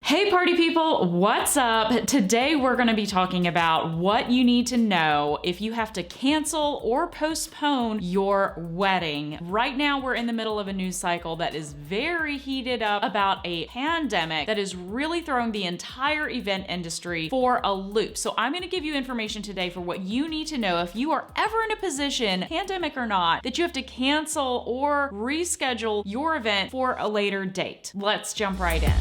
Hey party people, what's up? Today we're going to be talking about what you need to know if you have to cancel or postpone your wedding. Right now we're in the middle of a news cycle that is very heated up about a pandemic that is really throwing the entire event industry for a loop. So I'm going to give you information today for what you need to know if you are ever in a position, pandemic or not, that you have to cancel or reschedule your event for a later date. Let's jump right in.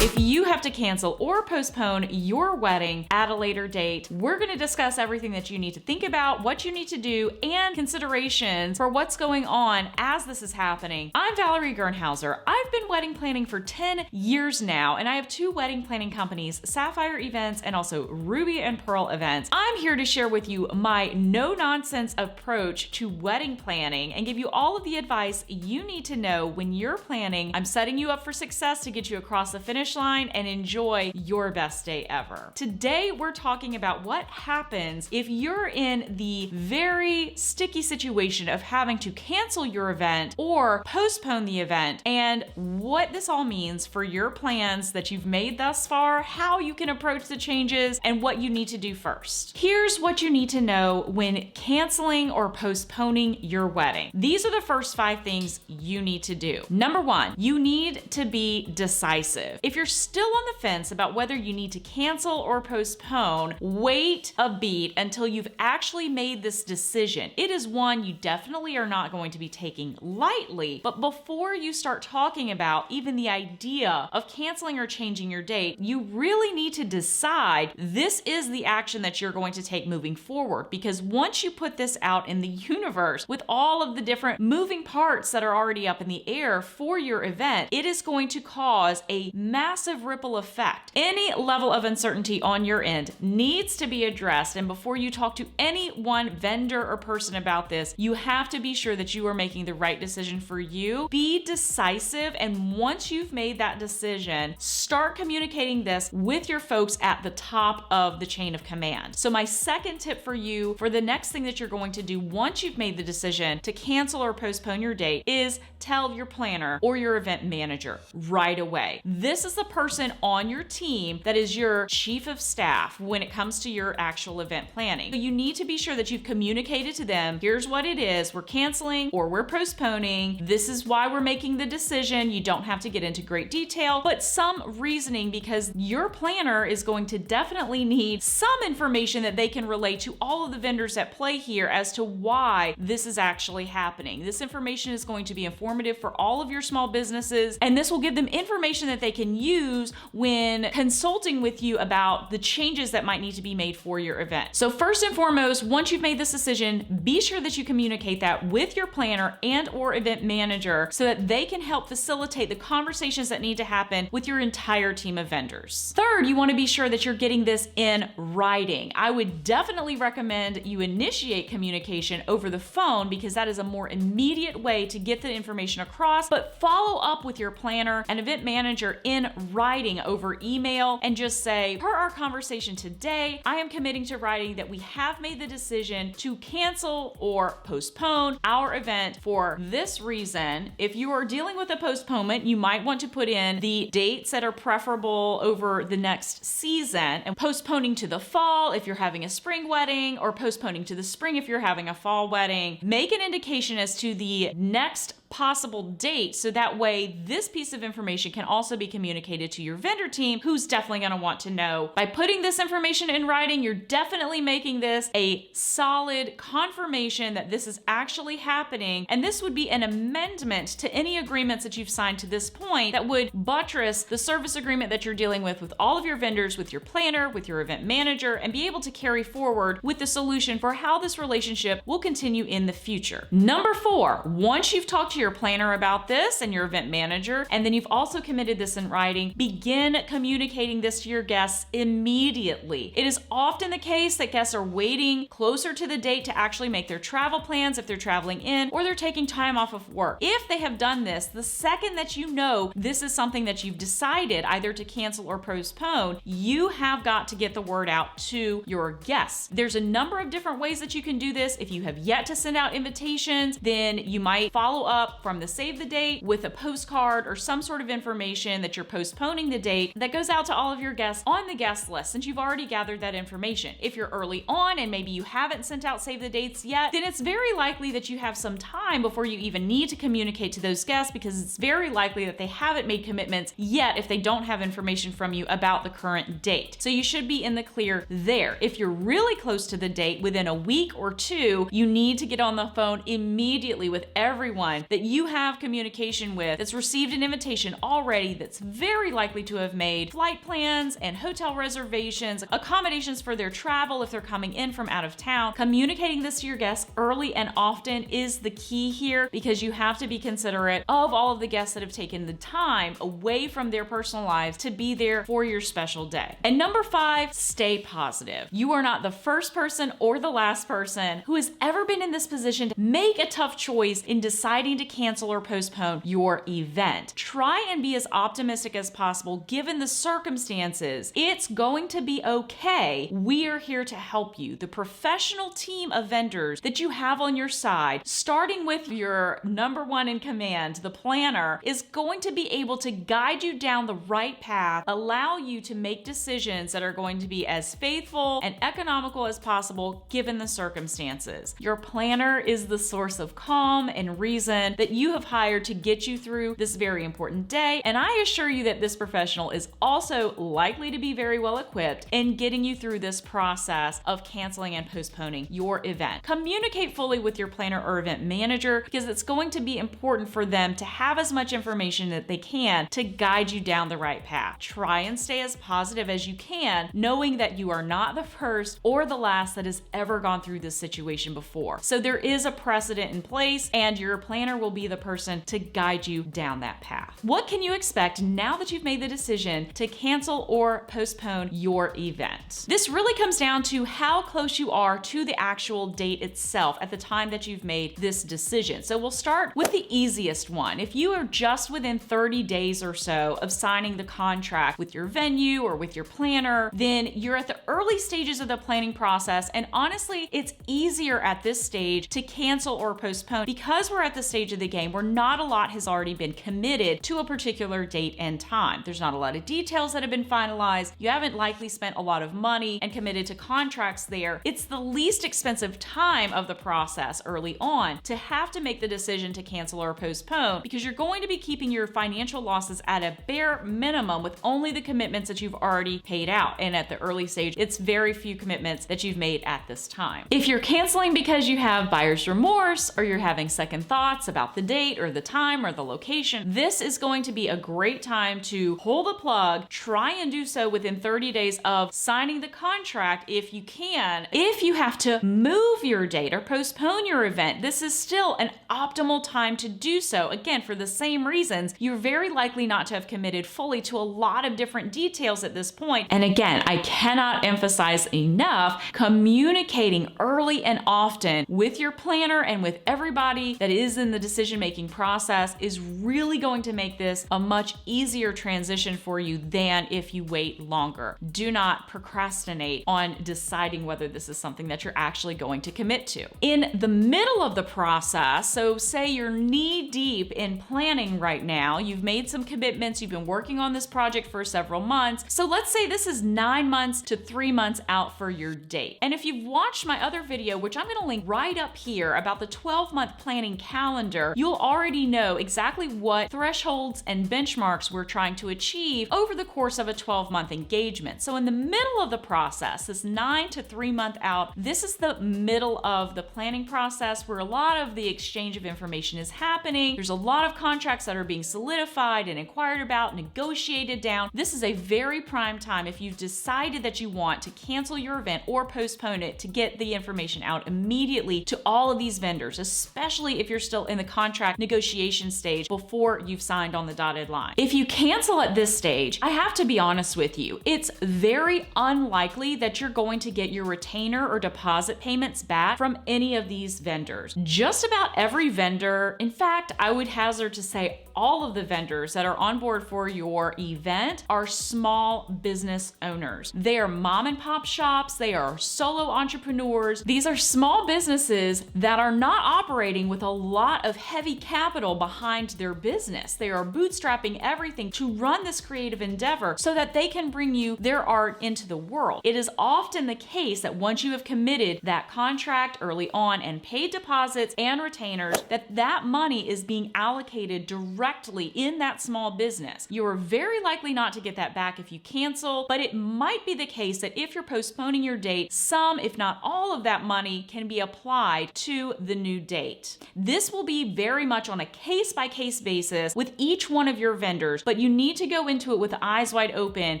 You have to cancel or postpone your wedding at a later date. We're going to discuss everything that you need to think about, what you need to do, and considerations for what's going on as this is happening. I'm Valerie Gernhauser. I've been wedding planning for 10 years now, and I have two wedding planning companies, Sapphire Events and also Ruby and Pearl Events. I'm here to share with you my no-nonsense approach to wedding planning and give you all of the advice you need to know when you're planning. I'm setting you up for success to get you across the finish line and enjoy your best day ever. Today, we're talking about what happens if you're in the very sticky situation of having to cancel your event or postpone the event, and what this all means for your plans that you've made thus far, how you can approach the changes, and what you need to do first. Here's what you need to know when canceling or postponing your wedding. These are the first 5 things you need to do. Number 1, you need to be decisive. If you're still on the fence about whether you need to cancel or postpone, wait a beat until you've actually made this decision. It is one you definitely are not going to be taking lightly, but before you start talking about even the idea of canceling or changing your date, you really need to decide this is the action that you're going to take moving forward, because once you put this out in the universe with all of the different moving parts that are already up in the air for your event, it is going to cause a massive ripple effect. Any level of uncertainty on your end needs to be addressed, and before you talk to any one vendor or person about this, you have to be sure that you are making the right decision for you. Be decisive, and once you've made that decision, start communicating this with your folks at the top of the chain of command. So my second tip for you for the next thing that you're going to do once you've made the decision to cancel or postpone your date is tell your planner or your event manager right away. This is the person on your team that is your chief of staff when it comes to your actual event planning. So you need to be sure that you've communicated to them, here's what it is, we're canceling or we're postponing, this is why we're making the decision. You don't have to get into great detail, but some reasoning, because your planner is going to definitely need some information that they can relay to all of the vendors at play here as to why this is actually happening. This information is going to be informative for all of your small businesses, and this will give them information that they can use when consulting with you about the changes that might need to be made for your event. So first and foremost, once you've made this decision, be sure that you communicate that with your planner and or event manager so that they can help facilitate the conversations that need to happen with your entire team of vendors. Third, you want to be sure that you're getting this in writing. I would definitely recommend you initiate communication over the phone because that is a more immediate way to get the information across, but follow up with your planner and event manager in writing over email and just say, per our conversation today, I am committing to writing that we have made the decision to cancel or postpone our event for this reason. If you are dealing with a postponement, you might want to put in the dates that are preferable over the next season, and postponing to the fall if you're having a spring wedding, or postponing to the spring if you're having a fall wedding. Make an indication as to the next possible date so that way this piece of information can also be communicated to your vendor team, who's definitely going to want to know. By putting this information in writing, you're definitely making this a solid confirmation that this is actually happening, and this would be an amendment to any agreements that you've signed to this point that would buttress the service agreement that you're dealing with all of your vendors, with your planner, with your event manager, and be able to carry forward with the solution for how this relationship will continue in the future. Number 4, once you've talked to to your planner about this and your event manager, and then you've also committed this in writing, begin communicating this to your guests immediately. It is often the case that guests are waiting closer to the date to actually make their travel plans if they're traveling in, or they're taking time off of work. If they have done this, the second that you know this is something that you've decided either to cancel or postpone, you have got to get the word out to your guests. There's a number of different ways that you can do this. If you have yet to send out invitations, then you might follow up from the save the date with a postcard or some sort of information that you're postponing the date that goes out to all of your guests on the guest list, since you've already gathered that information. If you're early on and maybe you haven't sent out save the dates yet, then it's very likely that you have some time before you even need to communicate to those guests, because it's very likely that they haven't made commitments yet if they don't have information from you about the current date. So you should be in the clear there. If you're really close to the date, within a week or two, you need to get on the phone immediately with everyone that you have communication with that's received an invitation already, that's very likely to have made flight plans and hotel reservations, accommodations for their travel if they're coming in from out of town. Communicating this to your guests early and often is the key here, because you have to be considerate of all of the guests that have taken the time away from their personal lives to be there for your special day. And number 5, stay positive. You are not the first person or the last person who has ever been in this position to make a tough choice in deciding to cancel or postpone your event. Try and be as optimistic as possible given the circumstances. It's going to be okay. We are here to help you. The professional team of vendors that you have on your side, starting with your number one in command, the planner, is going to be able to guide you down the right path, allow you to make decisions that are going to be as faithful and economical as possible given the circumstances. Your planner is the source of calm and reason that you have hired to get you through this very important day, and I assure you that this professional is also likely to be very well equipped in getting you through this process of canceling and postponing your event. Communicate fully with your planner or event manager, because it's going to be important for them to have as much information that they can to guide you down the right path. Try and stay as positive as you can, knowing that you are not the first or the last that has ever gone through this situation before. So there is a precedent in place, and your planner will be the person to guide you down that path. What can you expect now that you've made the decision to cancel or postpone your event? This really comes down to how close you are to the actual date itself at the time that you've made this decision. So we'll start with the easiest one. If you are just within 30 days or so of signing the contract with your venue or with your planner, then you're at the early stages of the planning process, and honestly, it's easier at this stage to cancel or postpone because we're at the stage of the game where not a lot has already been committed to a particular date and time. There's not a lot of details that have been finalized. You haven't likely spent a lot of money and committed to contracts there. It's the least expensive time of the process early on to have to make the decision to cancel or postpone, because you're going to be keeping your financial losses at a bare minimum with only the commitments that you've already paid out. And at the early stage, it's very few commitments that you've made at this time. If you're canceling because you have buyer's remorse, or you're having second thoughts about the date or the time or the location, this is going to be a great time to pull the plug. Try and do so within 30 days of signing the contract if you can. If you have to move your date or postpone your event, this is still an optimal time to do so. Again, for the same reasons, you're very likely not to have committed fully to a lot of different details at this point. And again, I cannot emphasize enough, communicating early and often with your planner and with everybody that is in the decision-making process is really going to make this a much easier transition for you than if you wait longer. Do not procrastinate on deciding whether this is something that you're actually going to commit to. In the middle of the process, so say you're knee-deep in planning right now, you've made some commitments, you've been working on this project for several months. So let's say this is 9 months to 3 months out for your date. And if you've watched my other video, which I'm gonna link right up here about the 12-month planning calendar, you'll already know exactly what thresholds and benchmarks we're trying to achieve over the course of a 12-month engagement. So in the middle of the process, this 9 to 3 month out, this is the middle of the planning process where a lot of the exchange of information is happening. There's a lot of contracts that are being solidified and inquired about, negotiated down. This is a very prime time if you've decided that you want to cancel your event or postpone it, to get the information out immediately to all of these vendors, especially if you're still in the contract negotiation stage before you've signed on the dotted line. If you cancel at this stage, I have to be honest with you, it's very unlikely that you're going to get your retainer or deposit payments back from any of these vendors. Just about every vendor, in fact, I would hazard to say all of the vendors that are on board for your event are small business owners. They are mom and pop shops, they are solo entrepreneurs. These are small businesses that are not operating with a lot of heavy capital behind their business. They are bootstrapping everything to run this creative endeavor so that they can bring you their art into the world. It is often the case that once you have committed that contract early on and paid deposits and retainers, that money is being allocated directly in that small business. You are very likely not to get that back if you cancel, but it might be the case that if you're postponing your date, some, if not all of that money can be applied to the new date. This will be very much on a case-by-case basis with each one of your vendors, but you need to go into it with eyes wide open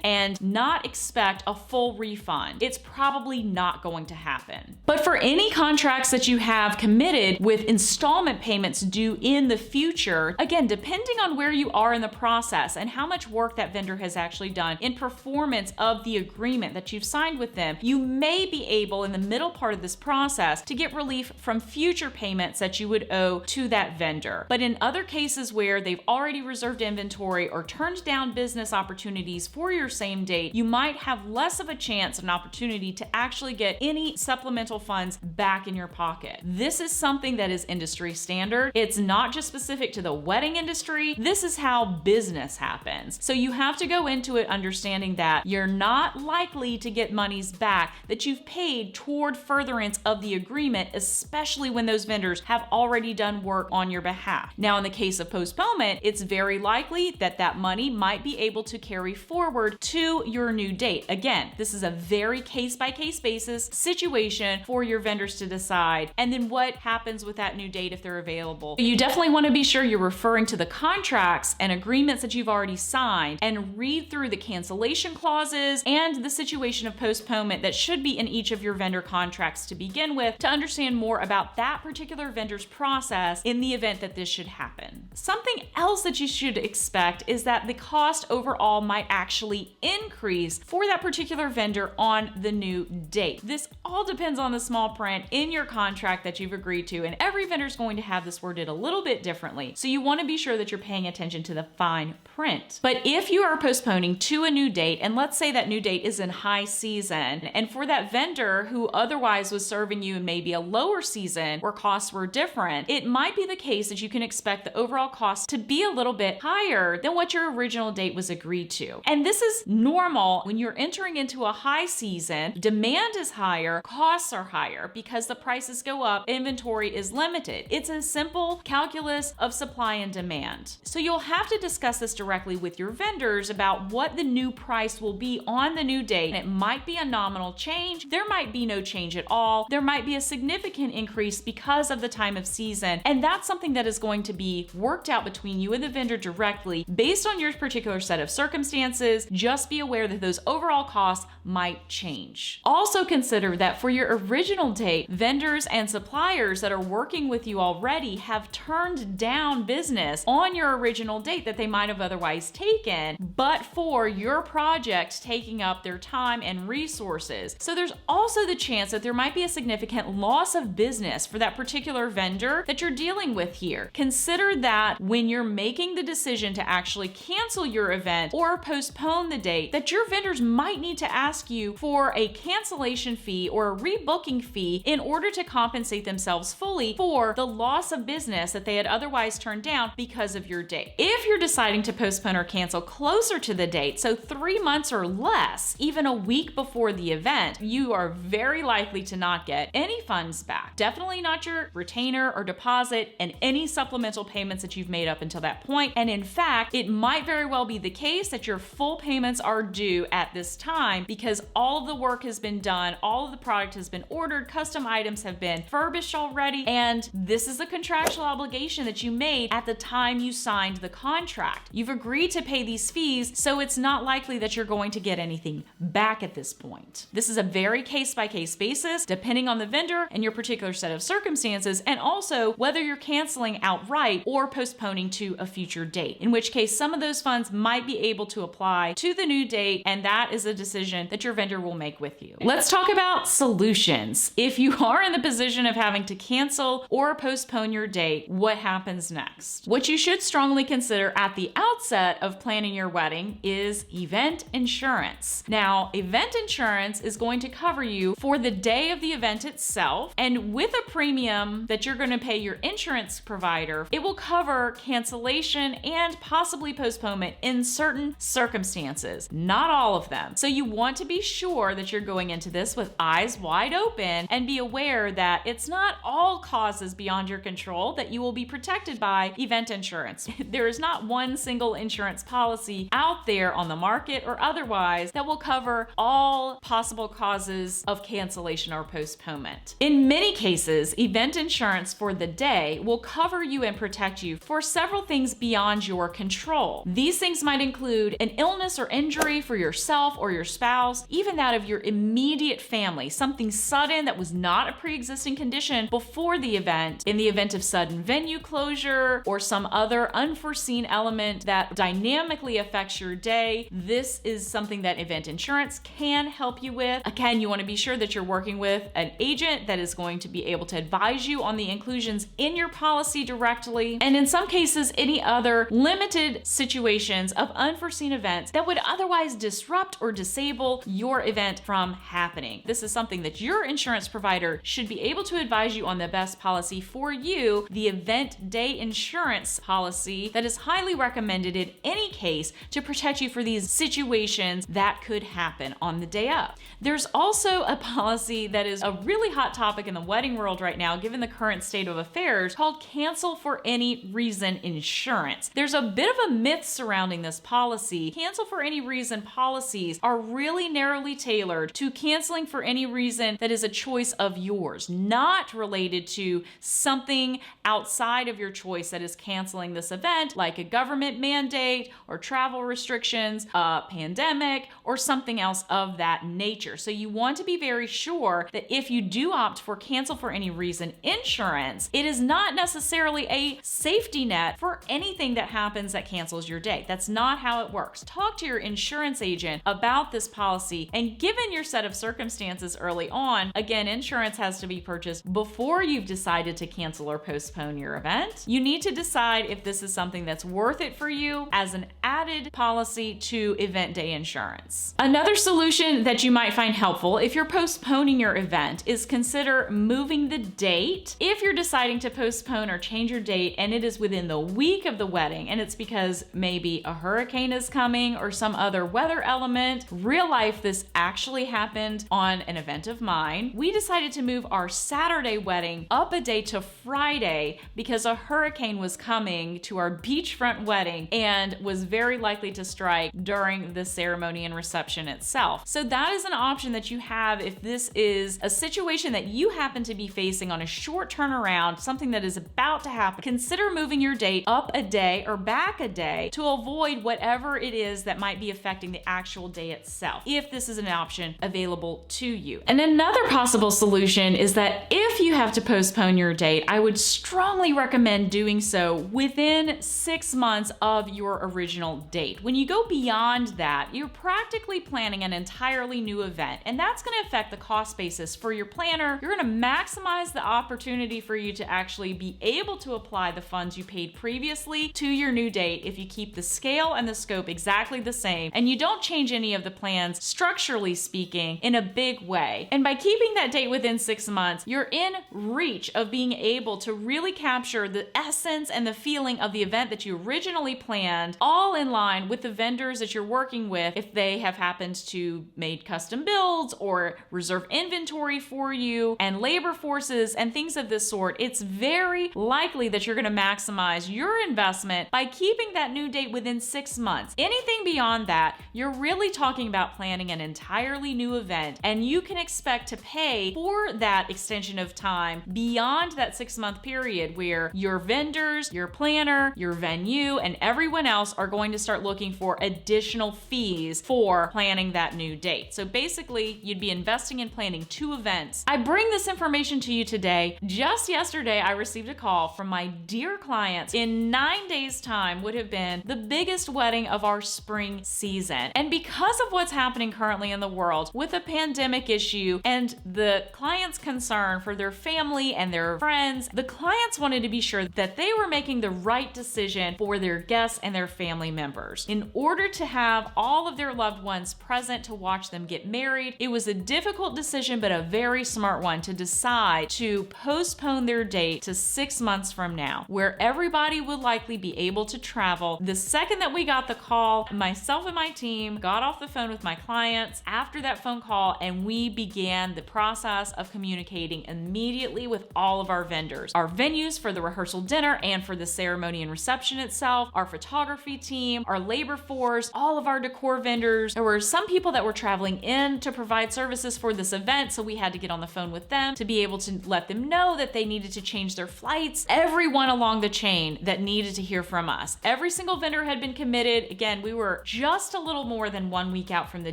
and not expect a full refund. It's probably not going to happen. But for any contracts that you have committed with installment payments due in the future, again, depending on where you are in the process and how much work that vendor has actually done in performance of the agreement that you've signed with them, you may be able in the middle part of this process to get relief from future payments that you would owe to that vendor. But in other cases where they've already reserved inventory or turned down business opportunities for your same date, you might have less of a chance and opportunity to actually get any supplemental funds back in your pocket. This is something that is industry standard. It's not just specific to the wedding industry. This is how business happens. So you have to go into it understanding that you're not likely to get monies back that you've paid toward furtherance of the agreement, especially when those vendors have already done work on your behalf. Now, in the case of postponement, it's very likely that that money might be able to carry forward to your new date. Again, this is a very case-by-case basis situation for your vendors to decide, and then what happens with that new date if they're available. You definitely want to be sure you're referring to the contracts and agreements that you've already signed and read through the cancellation clauses and the situation of postponement that should be in each of your vendor contracts to begin with to understand more about that particular vendor's process in the event that this should happen. Something else that you should expect is that the cost overall might actually increase for that particular vendor on the new date. This all depends on the small print in your contract that you've agreed to, and every vendor is going to have this worded a little bit differently. So you want to be sure that you're paying attention to the fine print. But if you are postponing to a new date, and let's say that new date is in high season, and for that vendor who otherwise was serving you in maybe a lower season where costs were different, it might be the case that you can expect the overall cost to be a little bit higher than what your original date was agreed to. And this is normal when you're entering into a high season. Demand is higher, costs are higher because the prices go up, inventory is limited. It's a simple calculus of supply and demand. So you'll have to discuss this directly with your vendors about what the new price will be on the new date. And it might be a nominal change, there might be no change at all, there might be a significant increase because of the time of season, and that's something that is going to be worked out between you and the vendor directly based on your particular set of circumstances. Just be aware that those overall costs might change. Also consider that for your original date, vendors and suppliers that are working with you already have turned down business on your original date that they might have otherwise taken, but for your project taking up their time and resources. So there's also the chance that there might be a significant loss of business for that particular vendor that you're dealing with here. Consider that when you're making the decision to actually cancel your event or postpone the date, that your vendors might need to ask you for a cancellation fee or a rebooking fee in order to compensate themselves fully for the loss of business that they had otherwise turned down because of your date. If you're deciding to postpone or cancel closer to the date, so 3 months or less, even a week before the event, you are very likely to not get any funds back. Definitely not your retainer or deposit and any supplemental payments that you've made up until that point. And in fact, it might very well be the case that your full payments are due at this time because all of the work has been done, all of the product has been ordered, custom items have been furbished already, and this is the contractual obligation that you made at the time you signed the contract. You've agreed to pay these fees, so it's not likely that you're going to get anything back at this point. This is a very case-by-case basis, depending on the vendor and your particular set of circumstances, and also whether your canceling outright or postponing to a future date, in which case some of those funds might be able to apply to the new date, and that is a decision that your vendor will make with you. Let's talk about solutions. If you are in the position of having to cancel or postpone your date, what happens next? What you should strongly consider at the outset of planning your wedding is event insurance. Now, event insurance is going to cover you for the day of the event itself, and with a premium that you're going to pay your insurance provider, it will cover cancellation and possibly postponement in certain circumstances, not all of them. So you want to be sure that you're going into this with eyes wide open and be aware that it's not all causes beyond your control that you will be protected by event insurance. There is not one single insurance policy out there on the market or otherwise that will cover all possible causes of cancellation or postponement. In many cases, event insurance for the day will cover you and protect you for several things beyond your control. These things might include an illness or injury for yourself or your spouse, even that of your immediate family, something sudden that was not a pre-existing condition before the event, in the event of sudden venue closure or some other unforeseen element that dynamically affects your day. This is something that event insurance can help you with. Again, you want to be sure that you're working with an agent that is going to be able to advise you on the inclusions in your policy directly, and in some cases, any other limited situations of unforeseen events that would otherwise disrupt or disable your event from happening. This is something that your insurance provider should be able to advise you on the best policy for you, the event day insurance policy that is highly recommended in any case to protect you for these situations that could happen on the day of. There's also a policy that is a really hot topic in the wedding world right now, given the current state of affairs, called cancel for any reason insurance. There's a bit of a myth surrounding this policy. Cancel for any reason policies are really narrowly tailored to canceling for any reason that is a choice of yours, not related to something outside of your choice that is canceling this event, like a government mandate or travel restrictions, a pandemic, or something else of that nature. So you want to be very sure that if you do opt for cancel for any reason insurance, it is not necessarily a safety net for anything that happens that cancels your date. That's not how it works. Talk to your insurance agent about this policy, and given your set of circumstances early on, again, insurance has to be purchased before you've decided to cancel or postpone your event. You need to decide if this is something that's worth it for you as an added policy to event day insurance. Another solution that you might find helpful if you're postponing your event is consider moving the date. If you're deciding to postpone or change your date and it is within the week of the wedding and it's because maybe a hurricane is coming or some other weather element, real life, this actually happened on an event of mine. We decided to move our Saturday wedding up a day to Friday because a hurricane was coming to our beachfront wedding and was very likely to strike during the ceremony and reception itself. So that is an option that you have if this is a situation that you happen to be facing on a short turnaround, something that is about to happen. Consider moving your date up a day or back a day to avoid whatever it is that might be affecting the actual day itself, if this is an option available to you. And another possible solution is that if you have to postpone your date, I would strongly recommend doing so within 6 months of your original date. When you go beyond that, you're practically planning an entirely new event, and that's going to affect the cost basis for your planner. You're going to maximize the opportunity for you to actually be able to apply the funds you paid previously to your new date if you keep the scale and the scope exactly the same and you don't change any of the plans, structurally speaking, in a big way. And by keeping that date within 6 months, you're in reach of being able to really capture the essence and the feeling of the event that you originally planned, all in line with the vendors that you're working with if they have happened to made custom builds or reserve inventory for you and labor forces and things of this sort. It's very likely that you're going to maximize your investment by keeping that new date within 6 months. Anything beyond that, you're really talking about planning an entirely new event, and you can expect to pay for that extension of time beyond that 6-month period where your vendors, your planner, your venue, and everyone else are going to start looking for additional fees for planning that new date. So basically, you'd be investing in planning 2 events. I bring this information to you today. Just yesterday, I received a call from my dear clients in 9 days' time would have been the biggest wedding of our spring season. And because of what's happening currently in the world with the pandemic issue and the clients' concern for their family and their friends, the clients wanted to be sure that they were making the right decision for their guests and their family members. In order to have all of their loved ones present to watch them get married, it was a difficult decision, but a very smart one, to decide to postpone their date to 6 months from now, where everybody would likely be able to travel. The second that we got the call, myself and my team got off the phone with my clients after that phone call, and we began the process of communicating immediately with all of our vendors, our venues for the rehearsal dinner and for the ceremony and reception itself, our photography team, our labor force, all of our decor vendors. There were some people that were traveling in to provide services for this event, so we had to get on the phone with them to be able to let them know that they needed to change their flights. Everyone along the chain that needed to hear from us. Every single vendor had been committed. Again, we were just a little more than 1 week out from the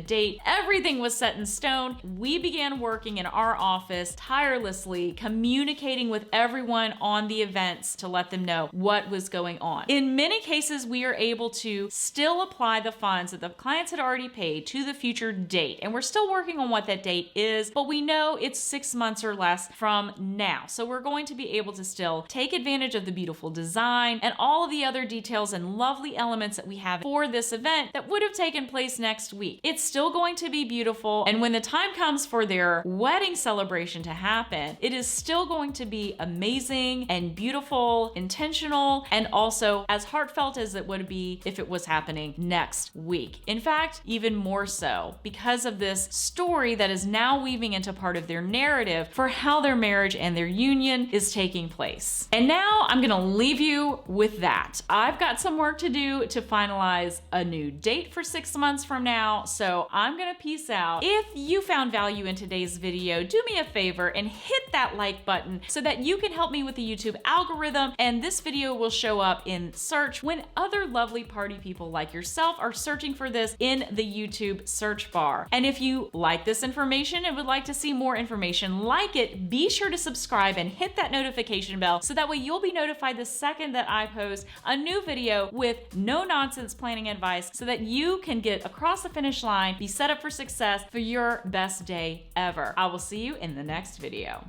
date. Everything was set in stone. We began working in our office tirelessly, communicating with everyone on the events to let them know what was going on. In many cases, we are able to still apply the funds that the clients had already paid to the future date. And we're still working on what that date is, but we know it's 6 months or less from now. So we're going to be able to still take advantage of the beautiful design and all of the other details and lovely elements that we have for this event that would have taken place next week. It's still going to be beautiful. And when the time comes for their wedding celebration to happen, it is still going to be amazing and beautiful, intentional, and also as heartfelt as it would be if it was happening next week. In fact, even more so because of this story that is now weaving into part of their narrative for how their marriage and their union is taking place. And now I'm gonna leave you with that. I've got some work to do to finalize a new date for 6 months from now, so I'm gonna peace out. If you found value in today's video, do me a favor and hit that like button so that you can help me with the YouTube algorithm, and this video will show up in search when other lovely party people like yourself are searching for this in the YouTube search bar. And if you like this information and would like to see more information like it, be sure to subscribe and hit that notification bell so that way you'll be notified the second that I post a new video with no nonsense planning advice so that you can get across the finish line, be set up for success for your best day ever. I will see you in the next video.